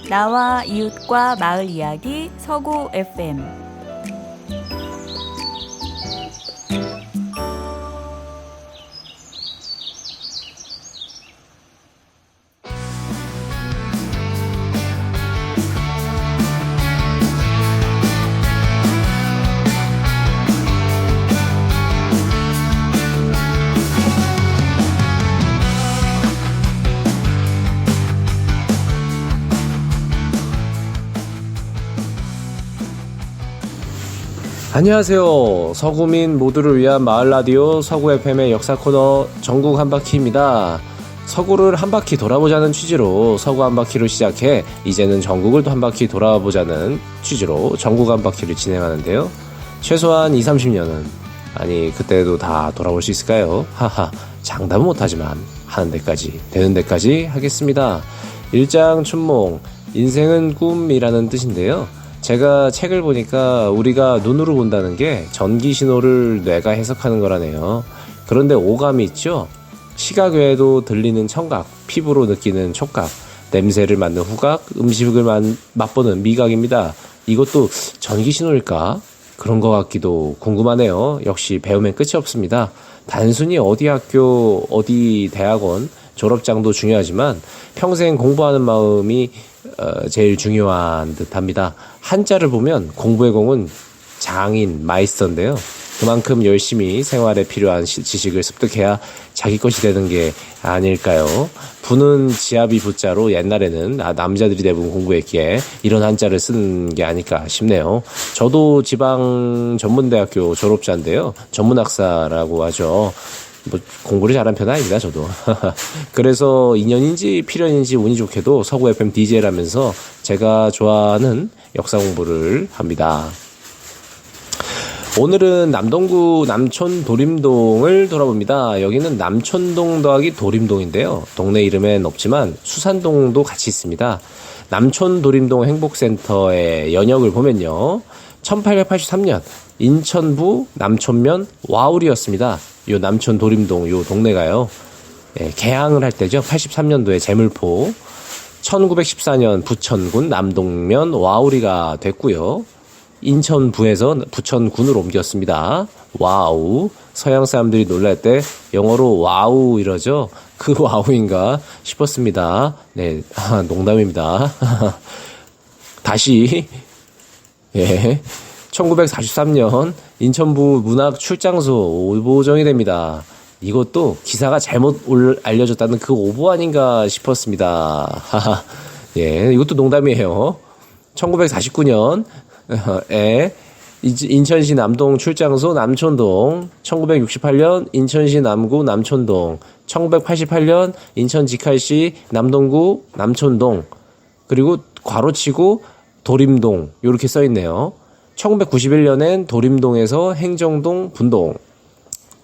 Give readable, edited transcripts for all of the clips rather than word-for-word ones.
나와 이웃과 마을 이야기 서구 FM. 안녕하세요. 서구민 모두를 위한 마을 라디오 서구 FM의 역사 코너 전국 한 바퀴입니다. 서구를 한 바퀴 돌아보자는 취지로 서구 한 바퀴로 시작해 이제는 전국을 또 한 바퀴 돌아보자는 취지로 전국 한 바퀴를 진행하는데요. 최소한 20-30년은 아니 그때도 다 돌아볼 수 있을까요? 하하, 장담은 못하지만 하는 데까지 되는 데까지 하겠습니다. 일장춘몽, 인생은 꿈이라는 뜻인데요. 제가 책을 보니까 우리가 눈으로 본다는 게 전기 신호를 뇌가 해석하는 거라네요. 그런데 오감이 있죠? 시각 외에도 들리는 청각, 피부로 느끼는 촉각, 냄새를 맡는 후각, 음식을 맛보는 미각입니다. 이것도 전기 신호일까? 그런 것 같기도 궁금하네요. 역시 배우면 끝이 없습니다. 단순히 어디 학교, 어디 대학원, 졸업장도 중요하지만 평생 공부하는 마음이 제일 중요한 듯합니다. 한자를 보면 공부의 공은 장인, 마이스터인데요. 그만큼 열심히 생활에 필요한 지식을 습득해야 자기 것이 되는 게 아닐까요? 부는 지아비 부자로 옛날에는 남자들이 대부분 공부했기에 이런 한자를 쓴 게 아닐까 싶네요. 저도 지방 전문대학교 졸업자인데요. 전문학사라고 하죠. 뭐 공부를 잘한 편은 아닙니다, 저도. 그래서 인연인지 필연인지 운이 좋게도 서구 FM DJ라면서 제가 좋아하는 역사 공부를 합니다. 오늘은 남동구 남촌 도림동을 돌아봅니다. 여기는 남촌동 더하기 도림동인데요. 동네 이름엔 없지만 수산동도 같이 있습니다. 남촌 도림동 행복센터의 연역을 보면요. 1883년 인천부 남촌면 와울이었습니다. 요 남촌 도림동 요 동네가요. 개항을 할 때죠. 83년도에 제물포. 1914년 부천군 남동면 와우리가 됐고요. 인천부에서 부천군으로 옮겼습니다. 와우. 서양 사람들이 놀랄 때 영어로 와우 이러죠. 그 와우인가 싶었습니다. 네, 농담입니다. 다시 1943년 인천부 문학 출장소 오보정이 됩니다. 이것도 기사가 잘못 알려졌다는 그 오보 아닌가 싶었습니다. 이것도 농담이에요. 1949년에 인천시 남동 출장소 남촌동, 1968년 인천시 남구 남촌동, 1988년 인천 직할시 남동구 남촌동, 그리고 괄호치고 도림동 이렇게 써있네요. 1991년엔 도림동에서 행정동 분동,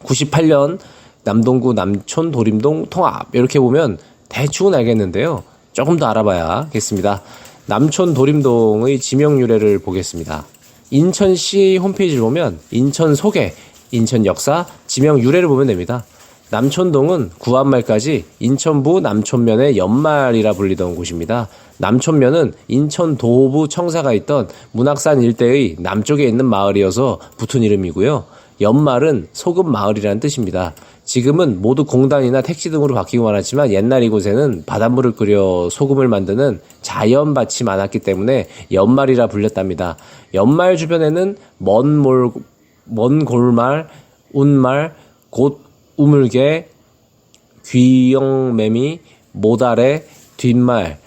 98년 남동구 남촌 도림동 통합 이렇게 보면 대충은 알겠는데요. 조금 더 알아봐야겠습니다. 남촌 도림동의 지명 유래를 보겠습니다. 인천시 홈페이지를 보면 인천 소개, 인천 역사, 지명 유래를 보면 됩니다. 남촌동은 구한말까지 인천부 남촌면의 연말이라 불리던 곳입니다. 남촌면은 인천 도호부 청사가 있던 문학산 일대의 남쪽에 있는 마을이어서 붙은 이름이고요. 연말은 소금 마을이라는 뜻입니다. 지금은 모두 공단이나 택지 등으로 바뀌고 말았지만 옛날 이곳에는 바닷물을 끓여 소금을 만드는 자연밭이 많았기 때문에 연말이라 불렸답니다. 연말 주변에는 먼 골말, 운말, 곧 우물개, 귀영매미, 모다래, 뒷말,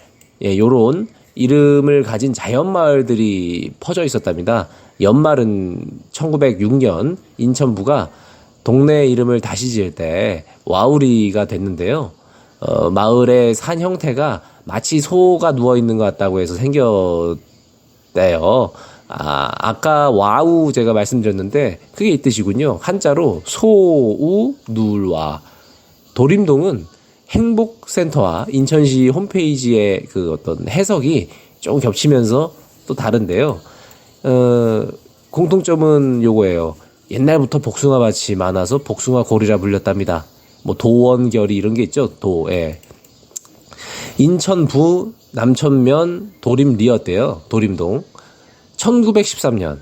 요런 이름을 가진 자연마을들이 퍼져 있었답니다. 연말은 1906년 인천부가 동네 이름을 다시 지을 때 와우리가 됐는데요. 마을의 산 형태가 마치 소가 누워있는 것 같다고 해서 생겼대요. 아까 와우 제가 말씀드렸는데 그게 이 뜻이군요. 한자로 소우 누울와. 도림동은 행복센터와 인천시 홈페이지의 그 어떤 해석이 조금 겹치면서 또 다른데요. 공통점은 요거예요. 옛날부터 복숭아밭이 많아서 복숭아 고리라 불렸답니다. 뭐 도원결이 이런 게 있죠. 인천부 남천면 도림리였대요. 도림동. 1913년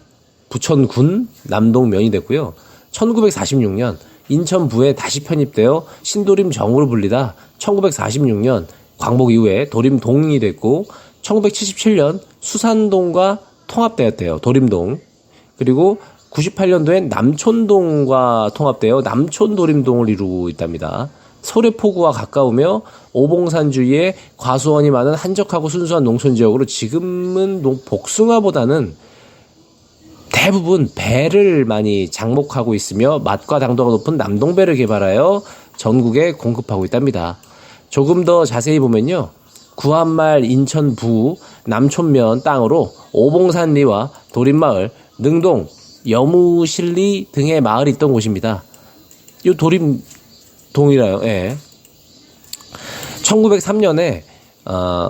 부천군 남동면이 됐고요. 1946년 인천부에 다시 편입되어 신도림정으로 불리다 1946년 광복 이후에 도림동이 됐고 1977년 수산동과 통합되었대요. 도림동. 그리고 98년도엔 남촌동과 통합되어 남촌도림동을 이루고 있답니다. 서울포구와 가까우며 오봉산 주위에 과수원이 많은 한적하고 순수한 농촌지역으로 지금은 복숭아보다는 대부분 배를 많이 장목하고 있으며 맛과 당도가 높은 남동배를 개발하여 전국에 공급하고 있답니다. 조금 더 자세히 보면요. 구한말 인천부 남촌면 땅으로 오봉산리와 도림마을, 능동, 여무실리 등의 마을이 있던 곳입니다. 이 도림동이라요. 예. 1903년에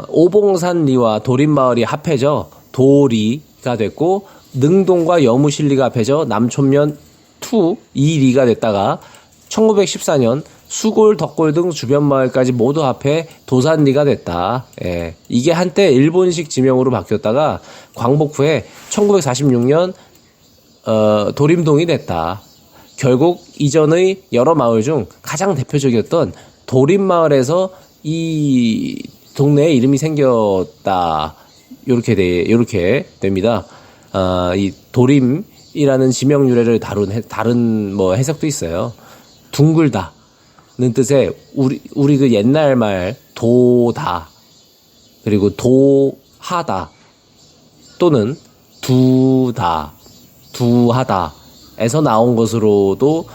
오봉산리와 도림마을이 합해져 도리가 됐고 능동과 여무실리가 합해져 남촌면 2리가 됐다가 1914년 수골, 덕골 등 주변 마을까지 모두 합해 도산리가 됐다. 예. 이게 한때 일본식 지명으로 바뀌었다가 광복 후에 1946년 도림동이 됐다. 결국 이전의 여러 마을 중 가장 대표적이었던 도림마을에서 이 동네에 이름이 생겼다. 요렇게 됩니다. 이 도림이라는 지명 유래를 다른 뭐 해석도 있어요. 둥글다는 뜻의 우리 그 옛날 말 도다 그리고 도하다 또는 두하다에서 나온 것으로도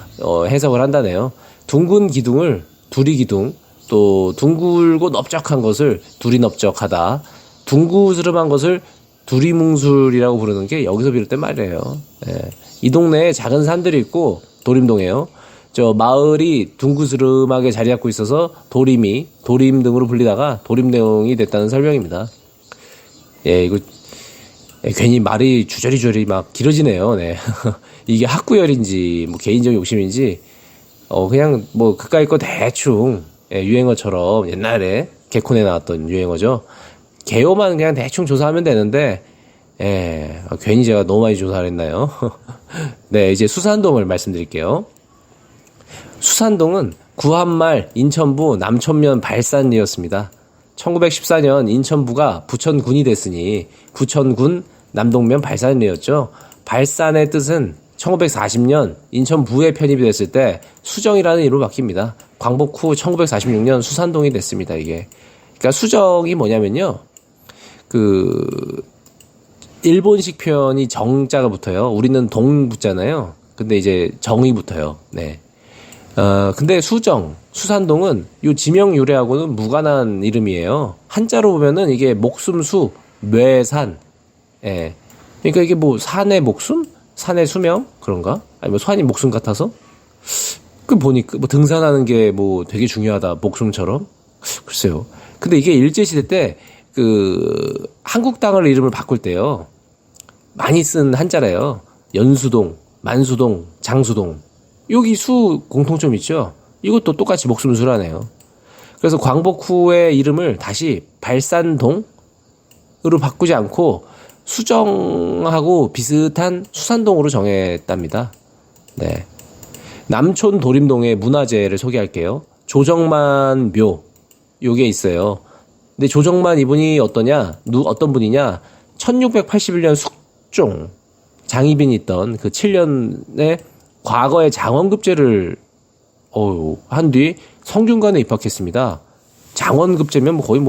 해석을 한다네요. 둥근 기둥을 두리기둥, 또 둥글고 넓적한 것을 두리넓적하다, 둥구스름한 것을 두리뭉술이라고 부르는 게 여기서 비롯된 말이에요. 예. 이 동네에 작은 산들이 있고 도림동에요. 저 마을이 둥구스름하게 자리 잡고 있어서 도림 등으로 불리다가 도림동이 됐다는 설명입니다. 예, 이거 괜히 말이 주저리주저리 막 길어지네요. 네. 이게 학구열인지 뭐 개인적 욕심인지 그냥 뭐 그까이 거 대충 유행어처럼 옛날에 개콘에 나왔던 유행어죠. 개요만 그냥 대충 조사하면 되는데 괜히 제가 너무 많이 조사를 했나요? 네, 이제 수산동을 말씀드릴게요. 수산동은 구한말 인천부 남촌면 발산리였습니다. 1914년 인천부가 부천군이 됐으니 부천군 남동면 발산리였죠. 발산의 뜻은 1940년 인천부에 편입이 됐을 때 수정이라는 이름으로 바뀝니다. 광복 후 1946년 수산동이 됐습니다. 이게 그러니까 수정이 뭐냐면요. 일본식 표현이 정자가 붙어요. 우리는 동 붙잖아요. 근데 이제 정이 붙어요. 네. 근데 수산동은 요 지명 유래하고는 무관한 이름이에요. 한자로 보면은 이게 목숨수, 뇌산. 예. 그러니까 이게 뭐 산의 목숨? 산의 수명? 그런가? 아니 뭐 산이 목숨 같아서? 보니까 뭐 등산하는 게 뭐 되게 중요하다. 목숨처럼? 글쎄요. 근데 이게 일제시대 때 한국 땅을 이름을 바꿀 때요. 많이 쓴 한자래요. 연수동, 만수동, 장수동. 여기 수 공통점 있죠? 이것도 똑같이 목숨수라네요. 그래서 광복 후의 이름을 다시 발산동으로 바꾸지 않고 수정하고 비슷한 수산동으로 정했답니다. 네. 남촌 도림동의 문화재를 소개할게요. 조정만 묘. 요게 있어요. 근데 조정만 이분이 어떤 분이냐? 1681년 숙종 장희빈이 있던 그 7년에 과거에 장원급제를 한 뒤 성균관에 입학했습니다. 장원급제면 거의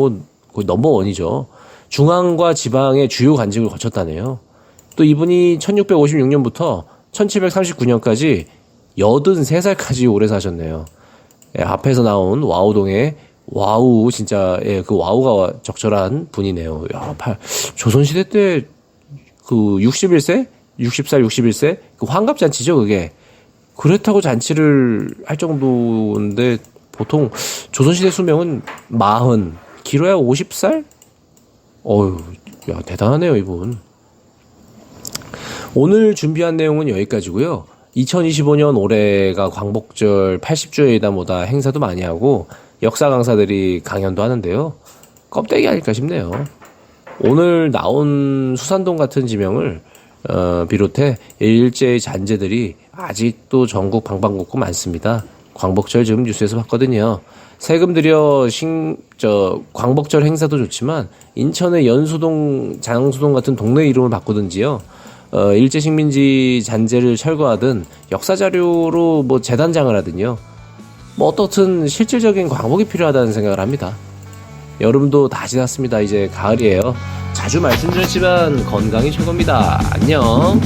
넘버원이죠. 중앙과 지방의 주요 관직을 거쳤다네요. 또 이분이 1656년부터 1739년까지 83살까지 오래 사셨네요. 예, 앞에서 나온 와우동의 와우 진짜 그 와우가 적절한 분이네요. 야, 조선시대 때 60살 61세 그 환갑잔치죠 그게. 그렇다고 잔치를 할 정도인데 보통 조선시대 수명은 40, 길어야 50살? 야 대단하네요 이분. 오늘 준비한 내용은 여기까지고요. 2025년 올해가 광복절 80주년이다 뭐다 행사도 많이 하고 역사 강사들이 강연도 하는데요. 껍데기 아닐까 싶네요. 오늘 나온 수산동 같은 지명을 비롯해 일제의 잔재들이 아직도 전국 방방곡곡 많습니다. 광복절 지금 뉴스에서 봤거든요. 세금 들여 광복절 행사도 좋지만 인천의 연수동, 장수동 같은 동네 이름을 바꾸든지요. 일제 식민지 잔재를 철거하든 역사 자료로 뭐 재단장을 하든요. 뭐 어떻든 실질적인 광복이 필요하다는 생각을 합니다. 여름도 다 지났습니다. 이제 가을이에요. 자주 말씀드렸지만 건강이 최고입니다. 안녕.